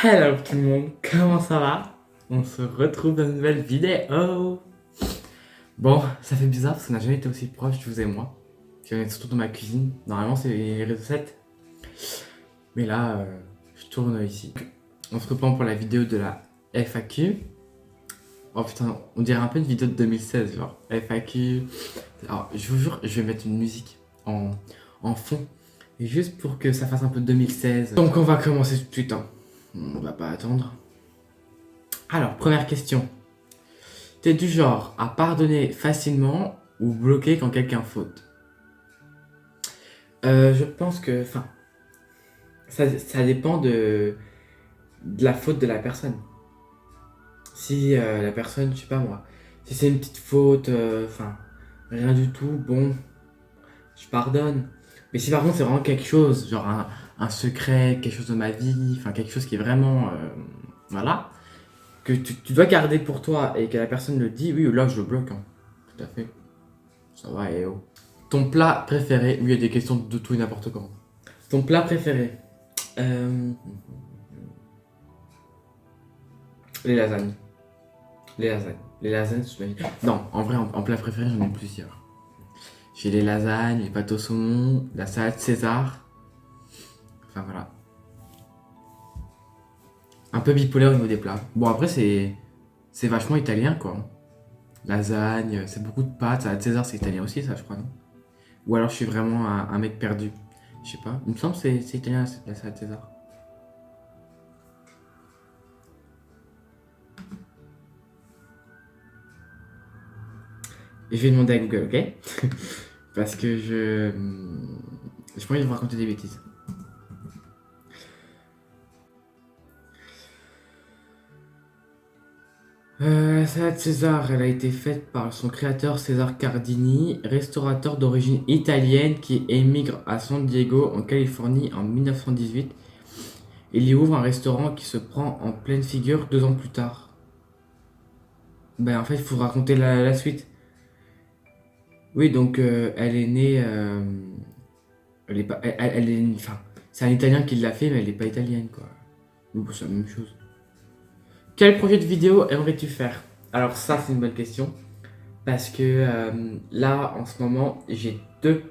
Hello tout le monde, comment ça va? On se retrouve dans une nouvelle vidéo. Bon, ça fait bizarre parce qu'on n'a jamais été aussi proches, vous et moi. Puis on est surtout dans ma cuisine. Normalement, c'est les recettes. Mais là, je tourne ici. On se reprend pour la vidéo de la FAQ. Oh putain, on dirait un peu une vidéo de 2016, genre FAQ. Alors, je vous jure, je vais mettre une musique en fond. Et juste pour que ça fasse un peu 2016. Donc, on va commencer tout de suite. Hein. On va pas attendre. Alors, première question. T'es du genre à pardonner facilement ou bloquer quand quelqu'un faute? Je pense que, enfin, ça dépend de la faute de la personne. Si la personne, je sais pas moi, si c'est une petite faute, enfin, rien du tout, bon, je pardonne. Mais si par contre c'est vraiment quelque chose, genre un secret, quelque chose de ma vie, enfin quelque chose qui est vraiment, voilà, que tu dois garder pour toi et que la personne le dit, oui, là je le bloque, hein. Tout à fait. Ça va, et oh. Ton plat préféré? Oui, il y a des questions de tout et n'importe quoi. Ton plat préféré? Les lasagnes. Les lasagnes. Les lasagnes, c'est ma vie. Non, en vrai, en plat préféré, j'en ai plusieurs. J'ai les lasagnes, les pâtes au saumon, la salade César. Enfin voilà. Un peu bipolaire au niveau des plats. Bon, après, c'est vachement italien, quoi. Lasagne, c'est beaucoup de pâtes. Salade César, c'est italien aussi, ça, je crois, non? Ou alors je suis vraiment un mec perdu. Je sais pas. Il me semble que c'est italien, la salade César. Et je vais demander à Google, ok? Parce que je pourrais vous raconter des bêtises. La salade César, elle a été faite par son créateur César Cardini, restaurateur d'origine italienne qui émigre à San Diego en Californie en 1918. Il y ouvre un restaurant qui se prend en pleine figure 2 ans plus tard. Ben en fait, il faut raconter la suite. Oui, donc elle est née. Elle est pas. Elle est. Enfin, c'est un Italien qui l'a fait, mais elle est pas italienne, quoi. Bon, c'est la même chose. Quel projet de vidéo aimerais-tu faire? Alors ça, c'est une bonne question. Parce que là, en ce moment, j'ai 2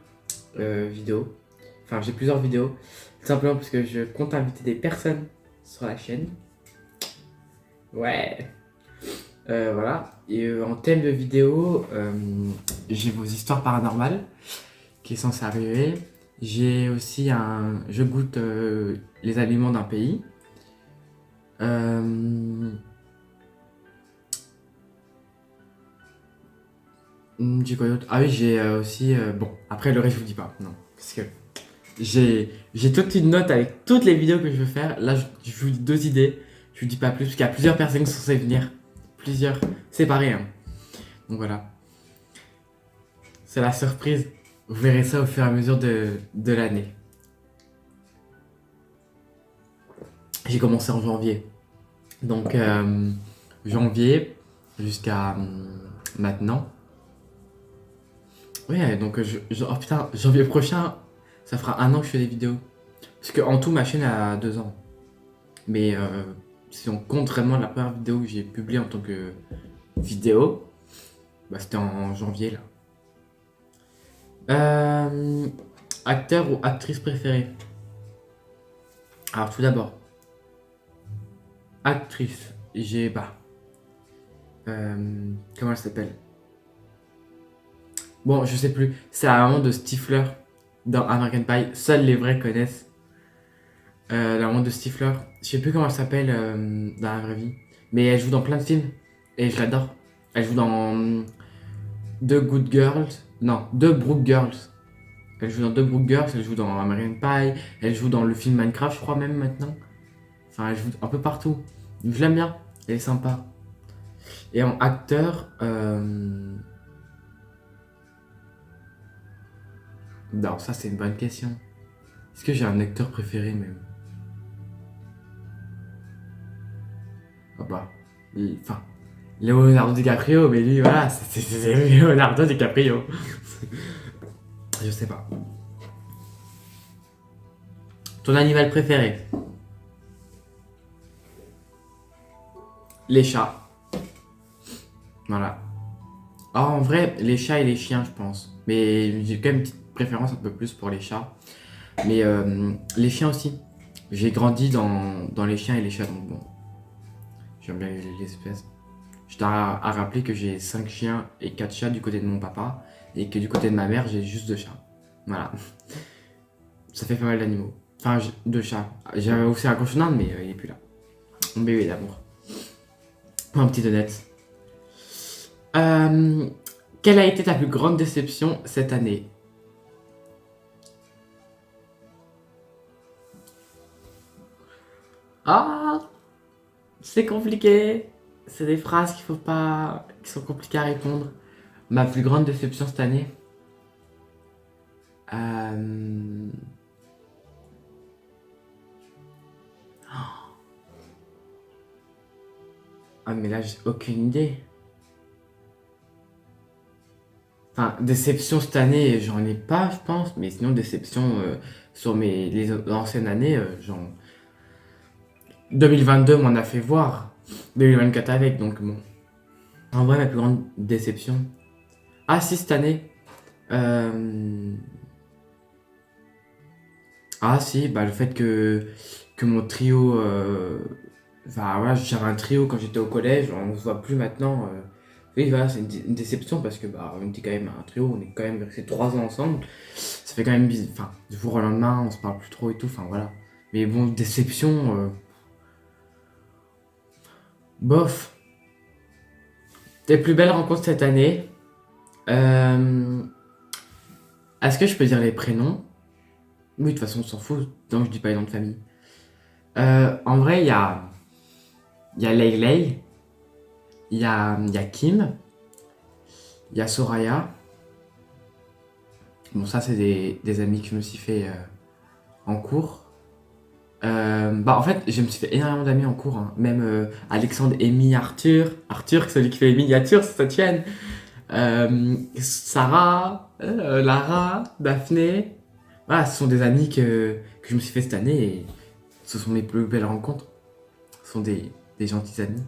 vidéos. Enfin, j'ai plusieurs vidéos. Tout simplement parce que je compte inviter des personnes sur la chaîne. Ouais. Voilà. Et en thème de vidéo, j'ai vos histoires paranormales qui est censé arriver. J'ai aussi Je goûte les aliments d'un pays. J'ai quoi d'autre? Ah oui, j'ai aussi. Bon, après le reste, je vous dis pas. Non. Parce que j'ai toute une note avec toutes les vidéos que je veux faire. Là, je vous dis 2 idées. Je vous dis pas plus, parce qu'il y a plusieurs personnes qui sont censées venir. Plusieurs. Séparées, hein. Donc voilà. C'est la surprise. Vous verrez ça au fur et à mesure de l'année. J'ai commencé en janvier. Donc, janvier jusqu'à maintenant. Ouais, donc, oh putain, janvier prochain, ça fera 1 an que je fais des vidéos. Parce qu'en tout, ma chaîne a 2 ans. Mais si on compte vraiment la première vidéo que j'ai publiée en tant que vidéo, bah, c'était en janvier là. Acteur ou actrice préférée? Alors tout d'abord, actrice, j'ai bah. Comment elle s'appelle? Bon, je sais plus. C'est la maman de Stifler dans American Pie. Seuls les vrais connaissent. La maman de Stifler. Je sais plus comment elle s'appelle dans la vraie vie. Mais elle joue dans plein de films. Et je l'adore. Elle joue dans The Good Girls. Non, The Brook Girls. Elle joue dans The Brook Girls. Elle joue dans American Pie. Elle joue dans le film Minecraft, je crois même maintenant. Enfin, elle joue un peu partout. Je l'aime bien. Elle est sympa. Et en acteur. Non, ça c'est une bonne question. Est-ce que j'ai un acteur préféré même? Ah bah. Enfin. Leonardo DiCaprio, mais lui, voilà, c'est Leonardo DiCaprio. Je sais pas. Ton animal préféré? Les chats. Voilà. Ah, en vrai, les chats et les chiens, je pense. Mais j'ai quand même une petite préférence un peu plus pour les chats. Mais les chiens aussi. J'ai grandi dans les chiens et les chats, donc bon, j'aime bien les espèces. Je tiens à rappeler que j'ai 5 chiens et 4 chats du côté de mon papa. Et que du côté de ma mère, j'ai juste 2 chats. Voilà. Ça fait pas mal d'animaux. Enfin, 2 chats. J'avais aussi un cochon d'Inde, mais il est plus là. Mon bébé d'amour. Un petit honnête. Euh, Quelle a été ta plus grande déception cette année? Ah, c'est compliqué. C'est des phrases qu'il faut pas, qui sont compliquées à répondre. Ma plus grande déception cette année. Euh, Ah mais là j'ai aucune idée. Enfin, déception cette année, j'en ai pas, je pense. Mais sinon, déception sur les anciennes années, 2022 m'en a fait voir. 2024 avec, donc bon. En vrai, ma plus grande déception. Ah si, cette année. euh, Ah si, bah le fait que mon trio... Enfin voilà, j'avais un trio quand j'étais au collège, on ne se voit plus maintenant. Oui, voilà, c'est une déception parce que bah, on était quand même un trio, on est quand même resté 3 ans ensemble. Ça fait quand même bizarre. Enfin, du jour au lendemain, on se parle plus trop et tout, enfin voilà. Mais bon, déception, bof. Tes plus belles rencontres cette année. Euh, Est-ce que je peux dire les prénoms? Oui, de toute façon, on s'en fout, tant que je dis pas les noms de famille. En vrai, il y a Leylay, il y a Kim, il y a Soraya. Bon, ça, c'est des amis que je me suis fait en cours. Bah, en fait, je me suis fait énormément d'amis en cours, hein. Même Alexandre, Amy, Arthur. Arthur, celui qui fait les miniatures, c'est sa tienne. Sarah, Lara, Daphné. Voilà, ce sont des amis que je me suis fait cette année et ce sont mes plus belles rencontres. Ce sont des gentils amis.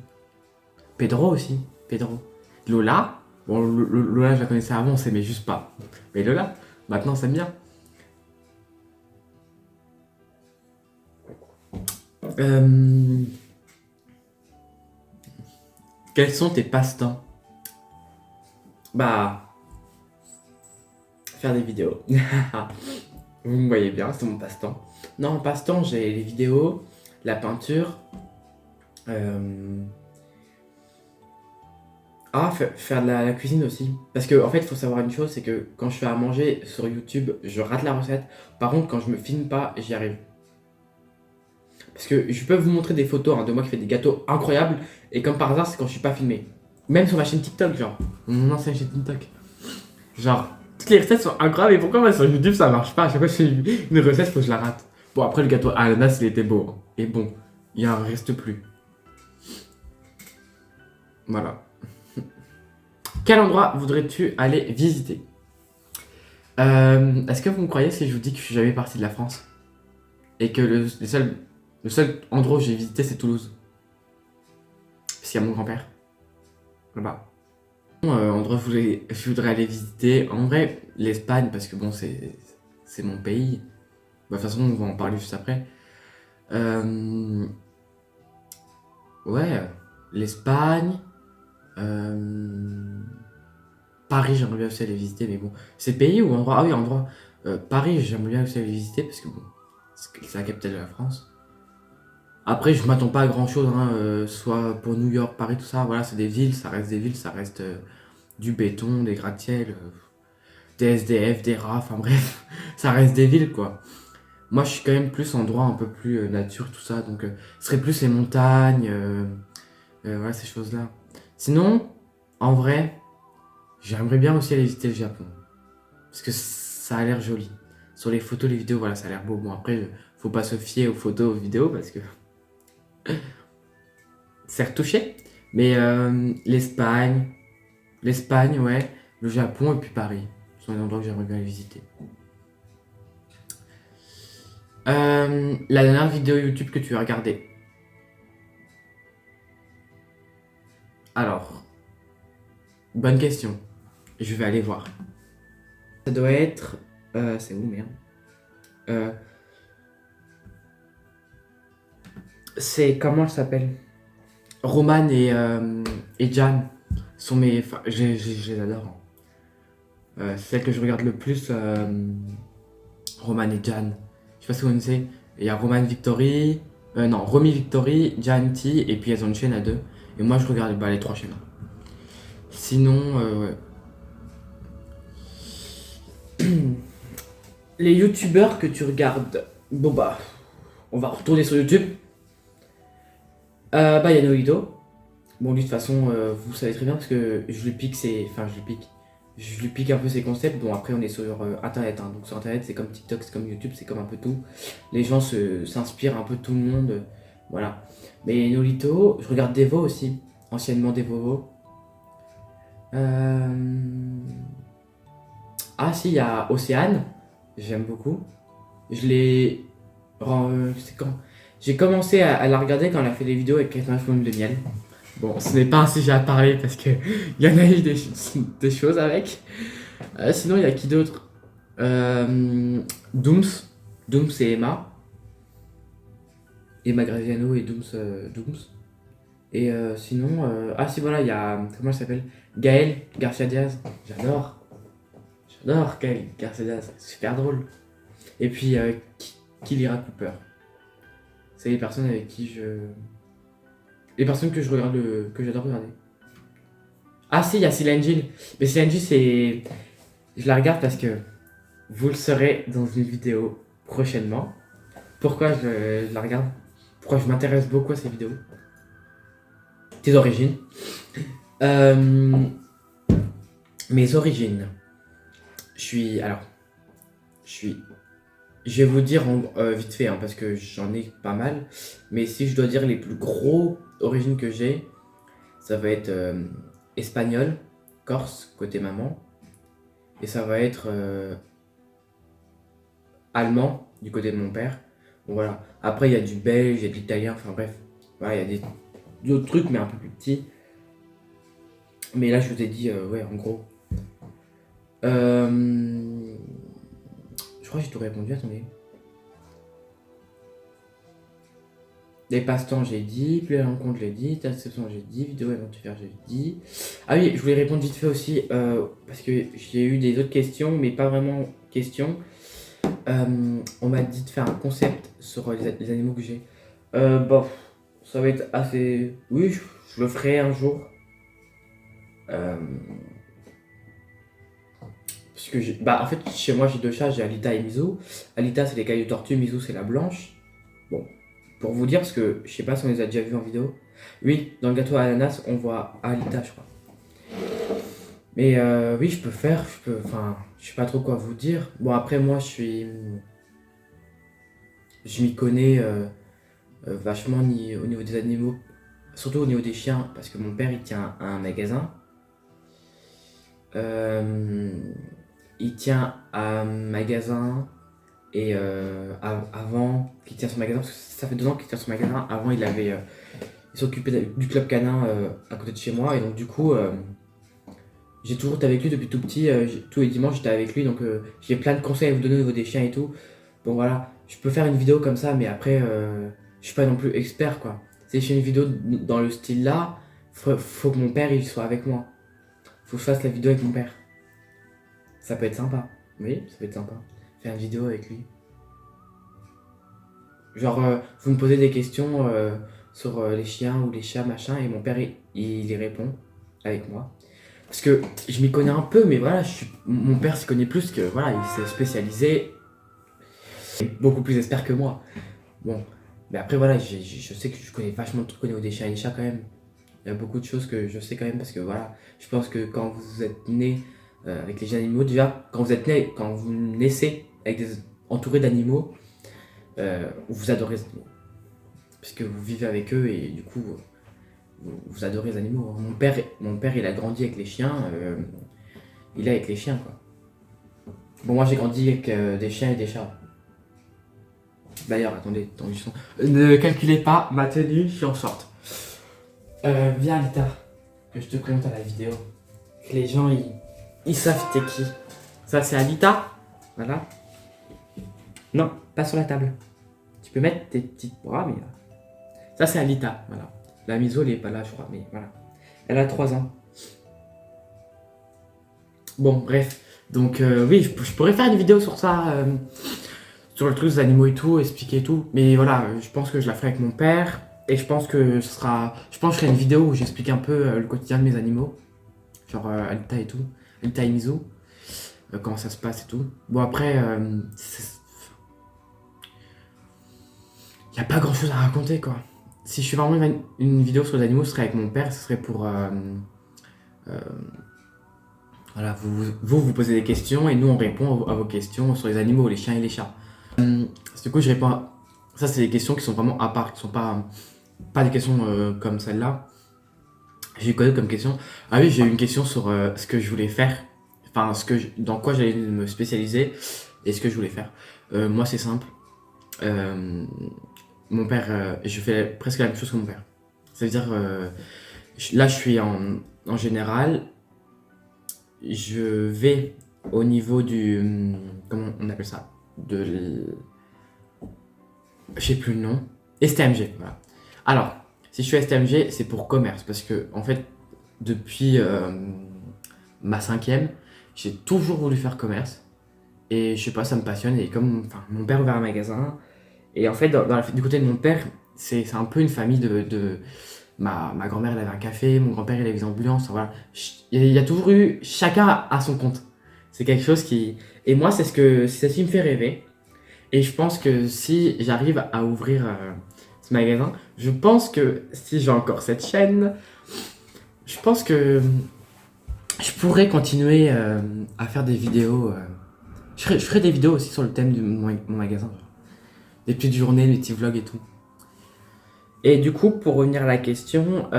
Pedro aussi, Pedro. Lola, bon, Lola, je la connaissais avant, on s'aimait juste pas. Mais Lola, maintenant, on s'aime bien. Euh, Quels sont tes passe-temps? Bah, faire des vidéos. Vous me voyez bien, c'est mon passe-temps. Non, en passe-temps, j'ai les vidéos, la peinture. euh, Ah, faire de la cuisine aussi. Parce que, en fait, il faut savoir une chose, c'est que quand je fais à manger sur YouTube, je rate la recette. Par contre, quand je me filme pas, j'y arrive. Parce que je peux vous montrer des photos, hein, de moi qui fais des gâteaux incroyables. Et comme par hasard, c'est quand je suis pas filmé. Même sur ma chaîne TikTok, genre. Mon ancienne chaîne TikTok. Genre, toutes les recettes sont incroyables. Et pourquoi moi sur YouTube ça marche pas? À chaque fois que je fais une recette, faut que je la rate. Bon, après, le gâteau à l'ananas, il était beau, hein. Et bon, il en reste plus. Voilà. Quel endroit voudrais-tu aller visiter? Est-ce que vous me croyez si je vous dis que je suis jamais parti de la France? Et que le seul endroit où j'ai visité, c'est Toulouse. Parce qu'il y a mon grand-père là-bas. Endroit où je voudrais aller visiter, en vrai, l'Espagne, parce que bon, c'est mon pays. Bah, de toute façon, on va en parler juste après. Euh, ouais, l'Espagne, euh, Paris, j'aimerais bien aussi aller visiter, mais bon, c'est pays ou endroit? Ah oui, endroit. Paris, j'aimerais bien aussi aller visiter, parce que bon, c'est la capitale de la France. Après, je m'attends pas à grand chose, hein, soit pour New York, Paris, tout ça. Voilà, c'est des villes, ça reste des villes, ça reste du béton, des gratte-ciel, des SDF, des rats, enfin bref, ça reste des villes quoi. Moi, je suis quand même plus endroit un peu plus nature, tout ça, donc ce serait plus les montagnes, voilà, ces choses-là. Sinon, en vrai, j'aimerais bien aussi aller visiter le Japon, parce que ça a l'air joli. Sur les photos, les vidéos, voilà, ça a l'air beau. Bon, après, faut pas se fier aux photos, aux vidéos, parce que c'est retouché. Mais l'Espagne, ouais, le Japon et puis Paris sont les endroits que j'aimerais bien visiter. La dernière vidéo YouTube que tu as regardée. Alors, bonne question. Je vais aller voir. Ça doit être... c'est où, merde? C'est... Comment elle s'appelle? Roman et Jan sont mes... Enfin, je les adore. Celle que je regarde le plus, Roman et Jan. Je sais pas si vous connaissez. Il y a Roman Victory... non, Romy Victory, Jan T, et puis elles ont une chaîne à deux. Et moi, je regarde les 3 chaînes. Sinon, ouais. Les youtubeurs que tu regardes. Bon bah, on va retourner sur YouTube. Bah, il y a Noito. Bon, lui, de toute façon, vous savez très bien parce que je lui pique ses. Enfin, je lui pique. Je lui pique un peu ses concepts. Bon, après, on est sur Internet. Hein. Donc, sur Internet, c'est comme TikTok, c'est comme YouTube, c'est comme un peu tout. Les gens s'inspirent un peu de tout le monde. Voilà. Mais Nolito, je regarde Devo aussi. Anciennement Devovo. Ah, si, il y a Océane. J'aime beaucoup. Je l'ai. C'est quand? J'ai commencé à la regarder quand elle a fait des vidéos avec 89 volumes de miel. Bon, ce n'est pas un sujet à parler parce que il y en a eu des choses avec. Sinon, il y a qui d'autre? Dooms. Dooms et Emma. Emma Graziano et Dooms. Et sinon, ah si, voilà, il y a. Comment elle s'appelle? Gaël Garcia Diaz. J'adore. J'adore Gaël Garcia Diaz. Super drôle. Et puis, Kilira Cooper. C'est les personnes avec qui je. Les personnes que je regarde, que j'adore regarder. Ah si, il y a Céline Gill. Mais Céline Gill, c'est... Je la regarde parce que vous le saurez dans une vidéo prochainement. Pourquoi je la regarde? Pourquoi je m'intéresse beaucoup à ces vidéos? Tes origines. Mes origines. Je vais vous dire vite fait, hein, parce que j'en ai pas mal. Mais si je dois dire les plus gros origines que j'ai, ça va être espagnol, corse, côté maman. Et ça va être allemand, du côté de mon père. Bon, voilà. Après, il y a du belge, il y a de l'italien, enfin bref. Voilà, il y a d'autres trucs, mais un peu plus petits. Mais là, je vous ai dit, ouais, en gros. Je crois que j'ai tout répondu, attendez. Les passe-temps, j'ai dit. Plus la rencontre, j'ai dit. Interception, j'ai dit. Vidéo aventure, j'ai dit. Ah oui, je voulais répondre vite fait aussi, parce que j'ai eu des autres questions, mais pas vraiment questions. On m'a dit de faire un concept sur les animaux que j'ai. Bon, ça va être assez... Oui, je le ferai un jour. Parce que bah, en fait, chez moi, j'ai 2 chats, j'ai Alita et Mizu. Alita, c'est les cailloux de tortue, Mizu, c'est la blanche. Bon, pour vous dire, parce que je sais pas si on les a déjà vus en vidéo. Oui, dans le gâteau à ananas, on voit Alita, je crois. Mais oui, enfin, je sais pas trop quoi vous dire. Bon, après, moi, je m'y connais vachement au niveau des animaux, surtout au niveau des chiens, parce que mon père, il tient un magasin. Il tient un magasin et avant qu'il tient son magasin, parce que ça fait 2 ans qu'il tient son magasin. Avant, il s'occupait du club canin à côté de chez moi, et donc du coup, j'ai toujours été avec lui depuis tout petit. Tous les dimanches, j'étais avec lui, donc j'ai plein de conseils à vous donner au niveau des chiens et tout. Bon voilà, je peux faire une vidéo comme ça, mais après, je suis pas non plus expert quoi. Si je fais une vidéo dans le style là, faut que mon père il soit avec moi. Faut que je fasse la vidéo avec mon père. Ça peut être sympa. Oui, ça peut être sympa. Faire une vidéo avec lui. Genre, vous me posez des questions sur les chiens ou les chats, machin, et mon père, il y répond avec moi. Parce que je m'y connais un peu, mais voilà, mon père s'y connaît plus que, voilà, il s'est spécialisé. Il est beaucoup plus expert que moi. Bon, mais après, voilà, je sais que je connais vachement de trucs au niveau des chiens et des chats quand même. Il y a beaucoup de choses que je sais quand même parce que voilà, je pense que quand vous êtes né avec les animaux, déjà, quand vous naissez entouré d'animaux, vous adorez les animaux. Parce que vous vivez avec eux et du coup, vous adorez les animaux. Mon père, il a grandi avec les chiens, il est avec les chiens quoi. Bon, moi j'ai grandi avec des chiens et des chats. D'ailleurs, attendez, ne calculez pas ma tenue, je suis en short. Viens, Alita. que je te présente à la vidéo. Que les gens, ils savent t'es qui. Ça, c'est Alita. Voilà. Non, pas sur la table. Tu peux mettre tes petits bras, mais... Ça, c'est Alita, voilà. La miso, elle est pas là, je crois, mais voilà. Elle a 3 ans. Bon, bref. Donc, oui, je pourrais faire une vidéo sur ça, sur le truc des animaux et tout, expliquer tout. Mais voilà, je pense que je la ferai avec mon père. Et je pense que ce sera... Je pense que je ferai une vidéo où j'explique un peu le quotidien de mes animaux. Genre Alita et tout. Alita et Miso. Comment ça se passe et tout. Bon, après, il n'y a pas grand chose à raconter, quoi. Si je fais vraiment une vidéo sur les animaux, ce serait avec mon père. Ce serait pour... voilà, vous posez des questions et nous on répond à vos questions sur les animaux, les chiens et les chats. Du coup, je réponds à... Ça, c'est des questions qui sont vraiment à part, qui sont pas des questions comme celle-là. J'ai eu quoi comme question? Ah oui, j'ai eu une question sur ce que je voulais faire. Enfin, dans quoi j'allais me spécialiser et ce que je voulais faire. Moi, c'est simple. Mon père, je fais presque la même chose que mon père. Ça veut dire, là, je suis en général. Je vais au niveau du... Comment on appelle ça? Je sais plus le nom. STMG, voilà. Alors, si je suis STMG, c'est pour commerce. Parce que, en fait, depuis ma 5e, j'ai toujours voulu faire commerce. Et je sais pas, ça me passionne. Et comme mon père ouvert un magasin. Et en fait, du côté de mon père, c'est un peu une famille de ma grand-mère, elle avait un café, mon grand-père, il avait des ambulances. Voilà. Il y a toujours eu chacun à son compte. C'est quelque chose qui... Et moi, c'est ce qui me fait rêver. Et je pense que si j'arrive à ouvrir ce magasin, je pense que si j'ai encore cette chaîne, je pense que je pourrais continuer à faire des vidéos. Je ferai des vidéos aussi sur le thème de mon magasin. Des petites journées, des petits vlogs et tout. Et du coup, pour revenir à la question,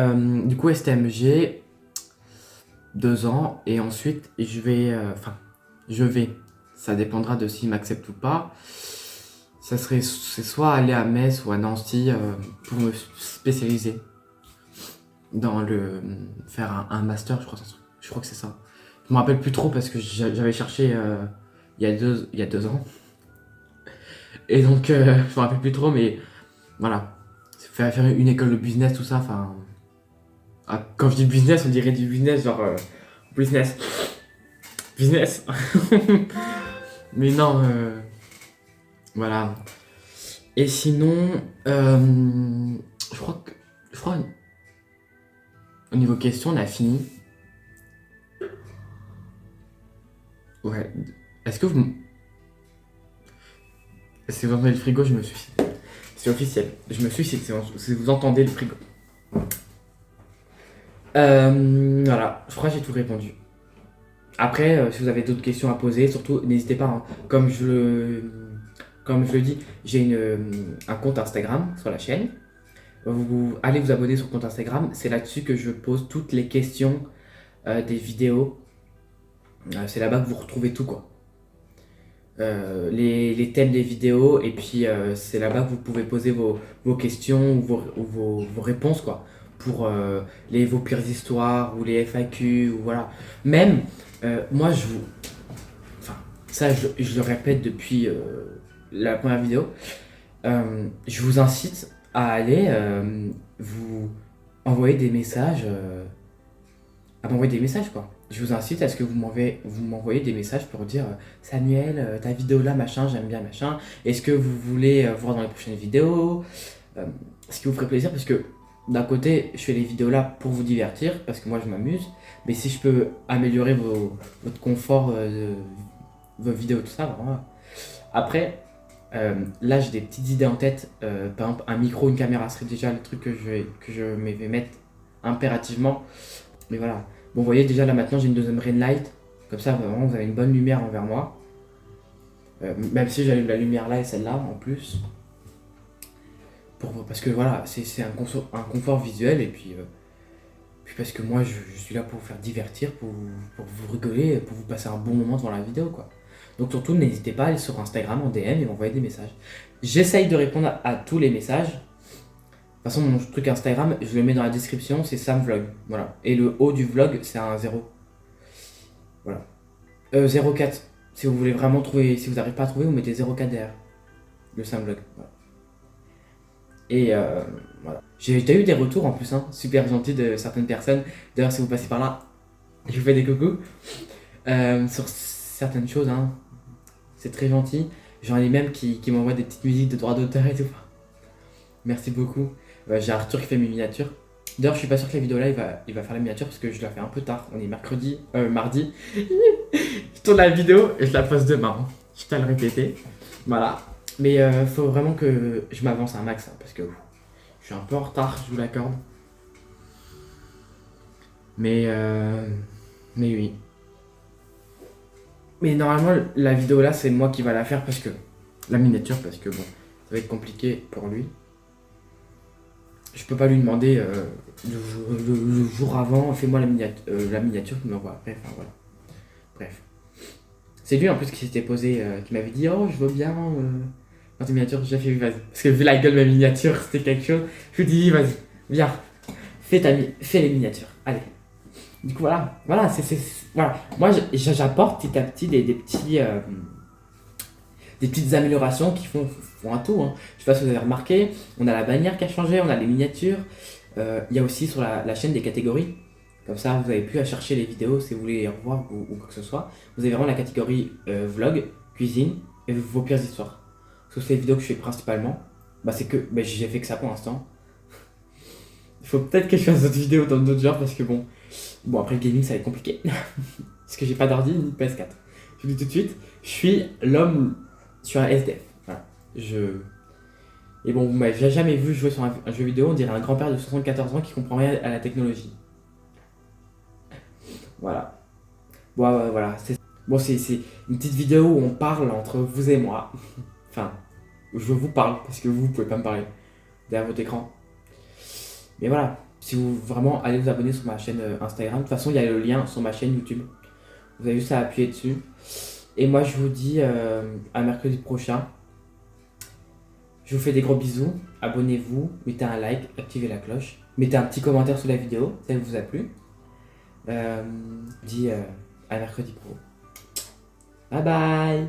du coup, STMG, 2 ans, et ensuite, ça dépendra de s'il m'accepte ou pas. C'est soit aller à Metz ou à Nancy pour me spécialiser dans faire un master, je crois que c'est ça. Je me rappelle plus trop parce que j'avais cherché il y a 2 ans. Et donc, je me rappelle plus trop, mais voilà. Faire une école de business, tout ça, enfin... quand je dis business, on dirait du business, genre... business. Business. Mais non, voilà. Et sinon, je crois au niveau question, on a fini. Ouais. Est-ce que vous... Si vous entendez le frigo, je me suicide. C'est officiel. Je me suicide si vous entendez le frigo. Voilà, je crois que j'ai tout répondu. Après, si vous avez d'autres questions à poser, surtout n'hésitez pas. Hein. Comme je le dis, j'ai un compte Instagram sur la chaîne. Allez vous abonner sur le compte Instagram. C'est là-dessus que je pose toutes les questions des vidéos. C'est là-bas que vous retrouvez tout, quoi. Les thèmes des vidéos, et puis c'est là-bas que vous pouvez poser vos questions ou vos réponses, quoi, pour vos pires histoires ou les FAQ, ou voilà. Même, moi ça je le répète depuis la première vidéo, je vous incite à aller vous envoyer des messages, à m'envoyer des messages, quoi. Je vous incite à ce que vous m'envoyez des messages pour dire Samuel, ta vidéo là, machin, j'aime bien, machin. Est-ce que vous voulez voir dans les prochaines vidéos ce qui vous ferait plaisir, parce que d'un côté, je fais les vidéos là pour vous divertir, parce que moi je m'amuse. Mais si je peux améliorer votre confort vos vidéos, tout ça, vraiment. Après, là j'ai des petites idées en tête. Par exemple, un micro, une caméra serait déjà le truc que je vais mettre impérativement. Mais voilà. Bon, vous voyez, déjà là maintenant j'ai une deuxième ring light. Comme ça, vraiment, vous avez une bonne lumière envers moi. Même si j'allume la lumière là et celle-là en plus. Parce que voilà, c'est un confort visuel. Et puis parce que moi, je suis là pour vous faire divertir, pour vous rigoler, pour vous passer un bon moment devant la vidéo, quoi. Donc surtout, n'hésitez pas à aller sur Instagram en DM et m'envoyer des messages. J'essaye de répondre à tous les messages. façon, mon truc Instagram, je le mets dans la description, c'est Sam Vlog. Voilà. Et le haut du vlog, c'est un 0. Voilà. 04. Si vous voulez vraiment trouver, si vous n'arrivez pas à trouver, vous mettez 04 derrière. Le Sam Vlog. Voilà. Et voilà. J'ai déjà eu des retours en plus, hein, super gentils de certaines personnes. D'ailleurs, si vous passez par là, je vous fais des coucous. Sur certaines choses, hein. C'est très gentil. J'en ai même qui m'envoient des petites musiques de droit d'auteur et tout. Merci beaucoup. J'ai Arthur qui fait mes miniatures. D'ailleurs, je suis pas sûr que la vidéo là il va faire la miniature parce que je la fais un peu tard. On est mardi. Je tourne la vidéo et je la poste demain. Je t'ai à le répéter. Voilà. Mais faut vraiment que je m'avance un max, hein, parce que je suis un peu en retard, je vous l'accorde. Mais oui. Mais normalement, la vidéo là, c'est moi qui va la faire parce que la miniature, parce que bon, ça va être compliqué pour lui. Je peux pas lui demander le jour avant, fais-moi la miniature qu'il m'envoie. Bref, enfin, voilà. Bref. C'est lui en plus qui s'était posé, qui m'avait dit oh je veux bien dans tes miniatures. J'ai fait vas-y. Parce que vu la gueule de ma miniature, c'était quelque chose. Je lui dis vas-y, viens, fais les miniatures. Allez. Du coup voilà, voilà. Moi j'apporte petit à petit des petites améliorations qui font un tout, hein. Je sais pas si vous avez remarqué, on a la bannière qui a changé, on a les miniatures. Il y a aussi sur la chaîne des catégories. Comme ça, vous n'avez plus à chercher les vidéos si vous voulez les revoir ou quoi que ce soit. Vous avez vraiment la catégorie vlog, cuisine et vos pires histoires. Parce que c'est les vidéos que je fais principalement. J'ai fait que ça pour l'instant. Il faut peut-être que je fasse d'autres vidéos dans d'autres genres parce que bon après le gaming ça va être compliqué. Parce que j'ai pas d'ordi ni de PS4. Je vous dis tout de suite, je suis l'homme sur un SDF. Voilà. Et bon, vous m'avez jamais vu jouer sur un jeu vidéo, on dirait un grand-père de 74 ans qui comprend rien à la technologie. Voilà. Bon, voilà. C'est une petite vidéo où on parle entre vous et moi. Enfin, où je vous parle, parce que vous pouvez pas me parler derrière votre écran. Mais voilà. Si vous vraiment allez vous abonner sur ma chaîne Instagram, de toute façon, il y a le lien sur ma chaîne YouTube. Vous avez juste à appuyer dessus. Et moi, je vous dis à mercredi prochain. Je vous fais des gros bisous. Abonnez-vous, mettez un like, activez la cloche. Mettez un petit commentaire sous la vidéo, si elle vous a plu. Je vous dis à mercredi pro. Bye bye.